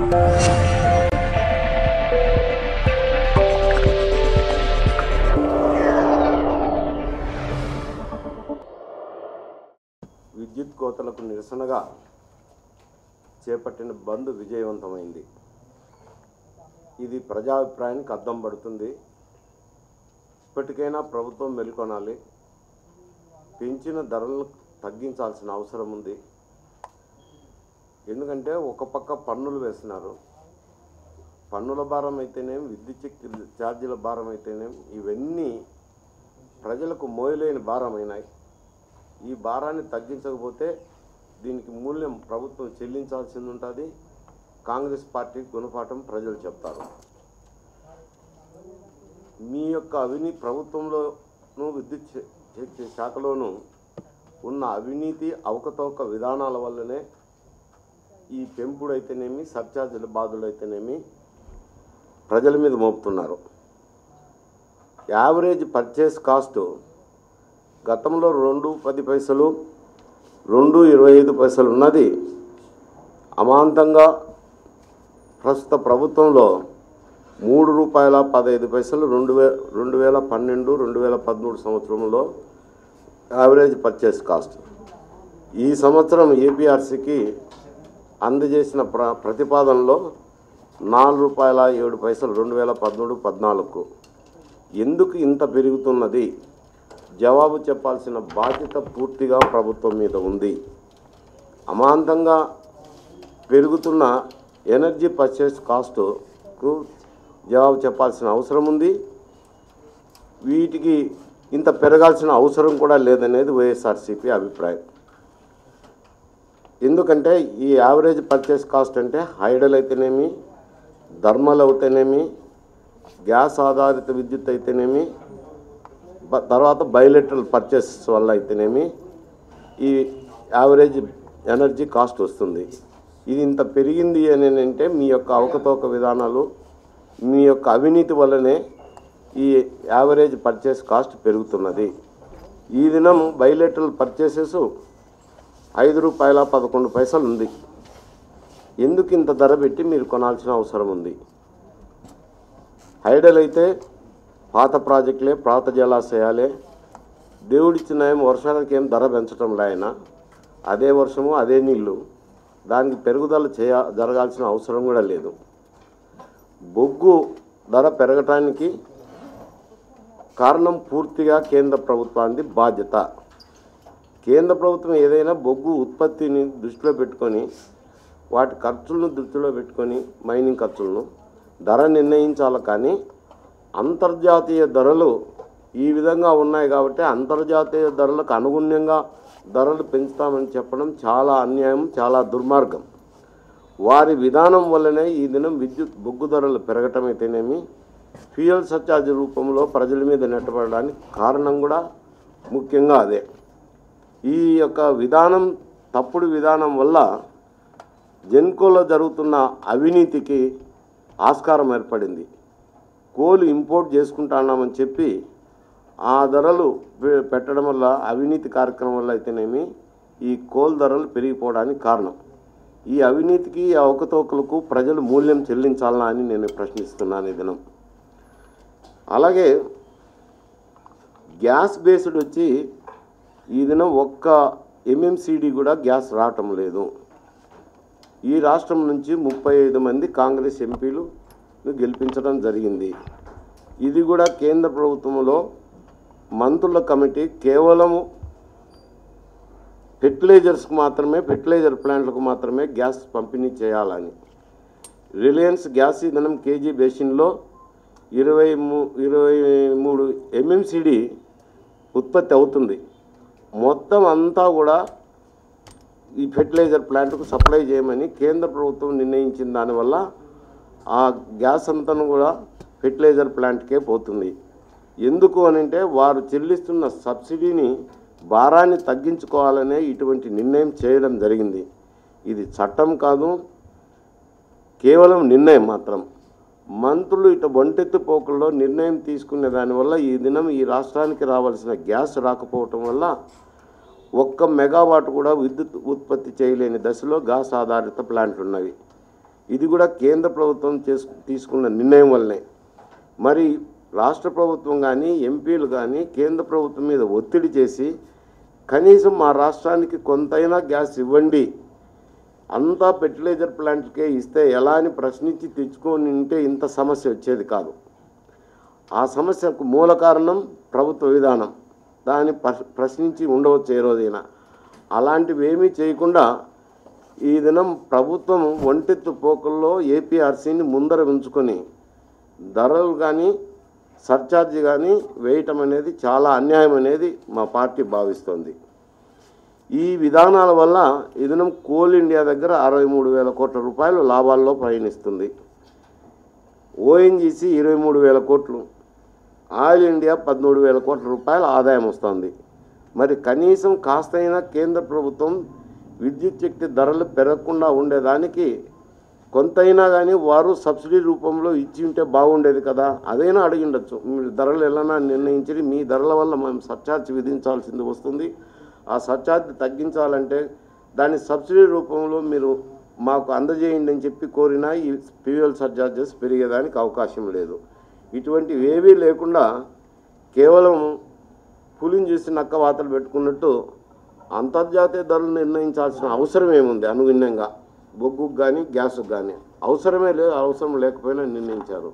విద్యుత్ కోతలకు నిరసనగా చేపట్టిన బంద్ విజయవంతమైంది. ఇది ప్రజాభిప్రాయానికి అద్దం పడుతుంది. ఇప్పటికైనా ప్రభుత్వం మేల్కొనాలి. పెంచిన ధరలను తగ్గించాల్సిన అవసరం ఉంది. ఎందుకంటే ఒక పక్క పన్నులు వేస్తున్నారు. పన్నుల భారం అయితేనేం, విద్యుత్ ఛార్జీల భారం అయితేనేం, ఇవన్నీ ప్రజలకు మోయలేని భారమైనాయి. ఈ భారాన్ని తగ్గించకపోతే దీనికి మూల్యం ప్రభుత్వం చెల్లించాల్సింది ఉంటుంది. కాంగ్రెస్ పార్టీ గుణపాఠం ప్రజలు చెప్తారు. మీ యొక్క అవినీతి ప్రభుత్వంలోనూ విద్యుత్ శాఖలోనూ ఉన్న అవినీతి అవకతవక విధానాల వల్లనే ఈ పెంపుడైతేనేమి, సర్ఛార్జీల బాధులైతేనేమి ప్రజల మీద మోపుతున్నారు. యావరేజ్ పర్చేస్ కాస్ట్ గతంలో 2.10 పైసలు, 2.25 పైసలు ఉన్నది. అమాంతంగా ప్రస్తుత ప్రభుత్వంలో ₹3.15 2012, 2013 సంవత్సరంలో యావరేజ్ పర్చేస్ కాస్ట్. ఈ సంవత్సరం ఏపీఆర్సీకి అందజేసిన ప్రతిపాదనలో ₹4.07 2013, 14. ఎందుకు ఇంత పెరుగుతున్నది? జవాబు చెప్పాల్సిన బాధ్యత పూర్తిగా ప్రభుత్వం మీద ఉంది. అమాంతంగా పెరుగుతున్న ఎనర్జీ పర్చేస్ కాస్ట్కు జవాబు చెప్పాల్సిన అవసరం ఉంది. వీటికి ఇంత పెరగాల్సిన అవసరం కూడా లేదనేది వైఎస్ఆర్సీపీ అభిప్రాయం. ఎందుకంటే ఈ యావరేజ్ పర్చేస్ కాస్ట్ అంటే హైడల్ అయితేనేమి, థర్మల్ అయితేనేమి, గ్యాస్ ఆధారిత విద్యుత్ అయితేనేమి, తర్వాత బయోలెటరల్ పర్చేసెస్ వల్ల అయితేనేమి ఈ యావరేజ్ ఎనర్జీ కాస్ట్ వస్తుంది. ఇది ఇంత పెరిగింది అని అంటే మీ యొక్క అవకతవక విధానాలు, మీ యొక్క అవినీతి వల్లనే ఈ యావరేజ్ పర్చేస్ కాస్ట్ పెరుగుతున్నది. ఈ దినం బయోలెటరల్ పర్చేసెస్ ₹5.11 ఉంది. ఎందుకు ఇంత ధర పెట్టి మీరు కొనాల్సిన అవసరం ఉంది? హైడల్ అయితే పాత ప్రాజెక్టులే, పాత జలాశయాలే, దేవుడిచ్చిన వర్షానికి ఏం ధర పెంచడంలో ఆయన అదే వర్షము అదే నీళ్ళు, దానికి పెరుగుదల జరగాల్సిన అవసరం కూడా లేదు. బొగ్గు ధర పెరగటానికి కారణం పూర్తిగా కేంద్ర ప్రభుత్వానికి బాధ్యత. కేంద్ర ప్రభుత్వం ఏదైనా బొగ్గు ఉత్పత్తిని దృష్టిలో పెట్టుకొని, వాటి ఖర్చులను దృష్టిలో పెట్టుకొని మైనింగ్ ఖర్చులను ధర నిర్ణయించాలి. కానీ అంతర్జాతీయ ధరలు ఈ విధంగా ఉన్నాయి కాబట్టి అంతర్జాతీయ ధరలకు అనుగుణ్యంగా ధరలు పెంచుతామని చెప్పడం చాలా అన్యాయం, చాలా దుర్మార్గం. వారి విధానం వల్లనే ఈ దినం విద్యుత్ బొగ్గు ధరలు పెరగటం అయితేనేమి, ఫ్యూయల్ సర్ఛార్జ్ రూపంలో ప్రజల మీద నెట్టబడడానికి కారణం కూడా ముఖ్యంగా అదే. ఈ యొక్క విధానం, తప్పుడు విధానం వల్ల జెన్కోలో జరుగుతున్న అవినీతికి ఆస్కారం ఏర్పడింది. కోల్ ఇంపోర్ట్ చేసుకుంటున్నామని చెప్పి ఆ ధరలు పెట్టడం వల్ల, అవినీతి కార్యక్రమం వల్ల అయితేనేమి ఈ కోల్ ధరలు పెరిగిపోవడానికి కారణం. ఈ అవినీతికి, అవకతవకలకు ప్రజలు మూల్యం చెల్లించాలా అని నేను ప్రశ్నిస్తున్నాను ఈ దినం. అలాగే గ్యాస్ బేస్డ్ వచ్చి ఈ దినం ఒక్క ఎంఎంసీడీ కూడా గ్యాస్ రావటం లేదు. ఈ రాష్ట్రం నుంచి 35 మంది కాంగ్రెస్ ఎంపీలు గెలిపించడం జరిగింది. ఇది కూడా కేంద్ర ప్రభుత్వంలో మంత్రుల కమిటీ కేవలం ఫెర్టిలైజర్స్కు మాత్రమే, ఫెర్టిలైజర్ ప్లాంట్లకు మాత్రమే గ్యాస్ పంపిణీ చేయాలని. రిలయన్స్ గ్యాస్ ఈ దినం కేజీ బేసిన్లో 23 ఎంఎంసీడీ ఉత్పత్తి అవుతుంది. మొత్తం అంతా కూడా ఈ ఫెర్టిలైజర్ ప్లాంట్కు సప్లై చేయమని కేంద్ర ప్రభుత్వం నిర్ణయించిన దానివల్ల ఆ గ్యాస్ అంతా కూడా ఫెర్టిలైజర్ ప్లాంట్కే పోతుంది. ఎందుకు అనంటే వారు చెల్లిస్తున్న సబ్సిడీని, భారాన్ని తగ్గించుకోవాలనే ఇటువంటి నిర్ణయం చేయడం జరిగింది. ఇది చట్టం కాదు, కేవలం నిర్ణయం మాత్రం. మంత్రులు ఇటు ఒంటెత్తు పోకుల్లో నిర్ణయం తీసుకునే దానివల్ల ఈ దినం ఈ రాష్ట్రానికి రావాల్సిన గ్యాస్ రాకపోవటం వల్ల 1 మెగావాట్ కూడా విద్యుత్ ఉత్పత్తి చేయలేని దశలో గ్యాస్ ఆధారిత ప్లాంట్లు ఉన్నవి. ఇది కూడా కేంద్ర ప్రభుత్వం తీసుకున్న నిర్ణయం వల్లనే. మరి రాష్ట్ర ప్రభుత్వం కానీ ఎంపీలు కానీ కేంద్ర ప్రభుత్వం మీద ఒత్తిడి చేసి కనీసం మా రాష్ట్రానికి కొంతైనా గ్యాస్ ఇవ్వండి, అంతా ఫెర్టిలైజర్ ప్లాంట్కే ఇస్తే ఎలా అని ప్రశ్నించి తెచ్చుకొని ఉంటే ఇంత సమస్య వచ్చేది కాదు. ఆ సమస్యకు మూల కారణం ప్రభుత్వ విధానం. దాన్ని ప్రశ్నించి ఉండవచ్చు ఏ రోజైనా. అలాంటివి ఏమీ చేయకుండా ఈ దినం ప్రభుత్వం ఒంటెత్తు పోకల్లో ఏపీఆర్సీని ముందర ఉంచుకొని ధరలు కానీ సర్ఛార్జీ కానీ వేయటం అనేది చాలా అన్యాయం అనేది మా పార్టీ భావిస్తోంది. ఈ విధానాల వల్ల ఈ దినం కోల్ ఇండియా దగ్గర 63,000 కోట్ల రూపాయలు లాభాల్లో ప్రయాణిస్తుంది. ఓఎన్జీసీ 23,000 కోట్లు, ఆయిల్ ఇండియా 13,000 కోట్ల రూపాయల ఆదాయం వస్తుంది. మరి కనీసం కాస్తైనా కేంద్ర ప్రభుత్వం విద్యుత్ శక్తి ధరలు పెరగకుండా ఉండేదానికి కొంతైనా కానీ వారు సబ్సిడీ రూపంలో ఇచ్చి ఉంటే బాగుండేది కదా. అదైనా అడిగిండొచ్చు. మీరు ధరలు ఎలా నిర్ణయించి మీ ధరల వల్ల మేము సర్ఛార్జ్ విధించాల్సింది వస్తుంది. ఆ సర్ఛార్జ్ తగ్గించాలంటే దాని సబ్సిడీ రూపంలో మీరు మాకు అందజేయండి అని చెప్పి కోరినా ఈ ఫ్యూయల్ సర్ఛార్జెస్ పెరిగేదానికి అవకాశం లేదు. ఇటువంటివి ఏవీ లేకుండా కేవలం పులిని చూసి నక్క వాతలు పెట్టుకున్నట్టు అంతర్జాతీయ ధరలు నిర్ణయించాల్సిన అవసరం ఏముంది? అనుగుణ్యంగా బొగ్గుకు కానీ గ్యాస్కు కానీ అవసరం లేకపోయినా నిర్ణయించారు.